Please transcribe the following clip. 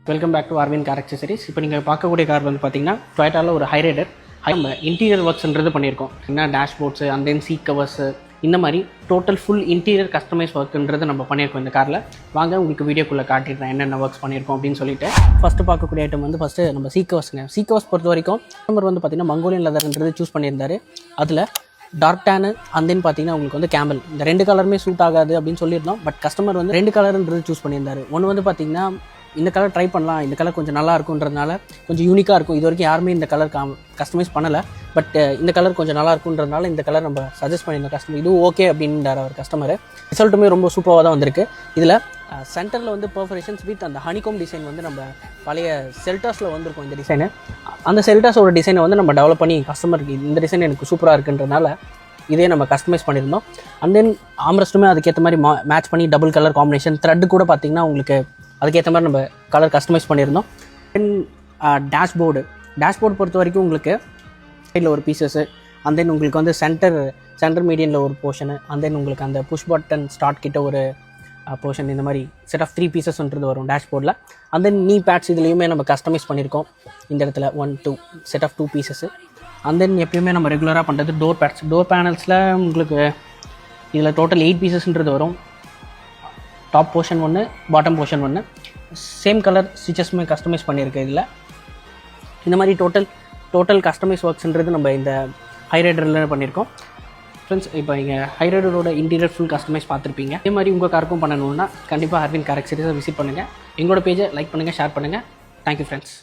Welcome back to Arvin car accessories. இப்போ நீங்கள் பார்க்கக்கூடிய கார் வந்து பார்த்தீங்கன்னா டொயோட்டாவில் ஒரு ஹைரைடர். நம்ம இன்டீரியர் ஒர்க்ஸ்ன்றது பண்ணியிருக்கோம். என்ன டேஷ்போர்ட்ஸு அண்ட் தென் சீட் கவர்ஸு இந்த மாதிரி டோட்டல் ஃபுல் இன்டீரியர் கஸ்டமைஸ் ஒர்க்குன்றது நம்ம பண்ணியிருக்கோம் இந்த காரில். வாங்க உங்களுக்கு வீடியோக்குள்ளே காட்டிடுறேன் என்னென்ன ஒர்க்ஸ் பண்ணியிருக்கோம் அப்படின்னு சொல்லிட்டு. ஃபஸ்ட்டு பார்க்கக்கூடிய ஐட்டம் வந்து ஃபஸ்ட்டு நம்ம சீட் கவர்ஸுங்க. சீட் கவர்ஸ் பொறுத்த வரைக்கும் கஸ்டமர் வந்து பார்த்தீங்கன்னா மங்கோலியன் லெதர்ன்றது சூஸ் பண்ணியிருந்தாரு. அதில் டார்க் டேனு அண்ட் தென் பார்த்தீங்கன்னா உங்களுக்கு வந்து கேமல், இந்த ரெண்டு கலருமே சூட் ஆகாது அப்படின்னு சொல்லியிருந்தோம். பட் கஸ்டமர் வந்து ரெண்டு கலருன்றது சூஸ் பண்ணியிருந்தாரு. ஒன்று வந்து பார்த்தீங்கன்னா இந்த கலர் ட்ரை பண்ணலாம், இந்த கலர் கொஞ்சம் நல்லா இருக்குன்றதுனால கொஞ்சம் யூனிக்காக இருக்கும். இது வரைக்கும் யாருமே இந்த கலர் கஸ்டமைஸ் பண்ணலை. பட் இந்த கலர் கொஞ்சம் நல்லா இருக்குன்றதுனால இந்த கலர் நம்ம சஜஸ்ட் பண்ணியிருந்தோம் கஸ்டமர். இதுவும் ஓகே அப்படின்றார் அவர் கஸ்டமர். ரிசல்ட்டுமே ரொம்ப சூப்பராக தான் வந்திருக்கு. இதில் சென்டரில் வந்து பர்ஃபரேஷன்ஸ் வித் அந்த ஹனிகோம் டிசைன் வந்து நம்ம பழைய செல்டாஸில் வந்திருக்கும் இந்த டிசைனு. அந்த செல்டாஸோட டிசைனை வந்து நம்ம டெவலப் பண்ணி கஸ்டமருக்கு இந்த டிசைன் எனக்கு சூப்பராக இருக்குன்றதுனால இதே நம்ம கஸ்டமைஸ் பண்ணியிருந்தோம். அண்ட் தென் ஆம்ரெஸ்ட்டுமே அதுக்கேற்ற மாதிரி மேட்ச் பண்ணி டபுள் கலர் காம்பினேஷன், த்ரெட்டு கூட பார்த்திங்கன்னா உங்களுக்கு அதுக்கேற்ற மாதிரி நம்ம கலர் கஸ்டமைஸ் பண்ணியிருந்தோம். தென் டேஷ்போர்டு பொறுத்த வரைக்கும் உங்களுக்கு சைடில் ஒரு பீசஸ்ஸு, அண்ட் தென் உங்களுக்கு வந்து சென்டர் மீடியனில் ஒரு போர்ஷனு, அண்ட் தென் உங்களுக்கு அந்த புஷ் பட்டன் ஸ்டார்ட் கிட்ட ஒரு போர்ஷன், இந்த மாதிரி செட் ஆஃப் 3 பீசஸ்ன்றது வரும் டேஷ்போர்டில். அண்ட் தென் நீ பேட்ஸ் இதுலேயுமே நம்ம கஸ்டமைஸ் பண்ணியிருக்கோம். இந்த இடத்துல 1-2 set of 2 pieces. And then எப்பயுமே நம்ம ரெகுலராக பண்ணுறது டோர் பேனல்ஸில் உங்களுக்கு இதில் டோட்டல் 8 பீசஸ்ன்றது வரும். டாப் போர்ஷன் ஒன்று, பாட்டம் போர்ஷன் ஒன்று, சேம் கலர் ஸ்டிச்சஸ்மே கஸ்டமைஸ் பண்ணியிருக்கு. இதில் இந்த மாதிரி டோட்டல் கஸ்டமைஸ் ஒர்க்ஸ்ன்றது நம்ம இந்த ஹைரைடரில் பண்ணியிருக்கோம். ஃப்ரெண்ட்ஸ், இப்போ இங்கே ஹைரைடரோட இன்டீரியர் ஃபுல் கஸ்டமைஸ் பார்த்துருப்பீங்க. இதே மாதிரி உங்கள் காருக்கும் பண்ணணுன்னா கண்டிப்பாக ஆர்வின் கார் அக்சசரிஸை விசிட் பண்ணுங்கள். எங்களோட பேஜை லைக் பண்ணுங்கள், ஷேர் பண்ணுங்கள். Thank you friends.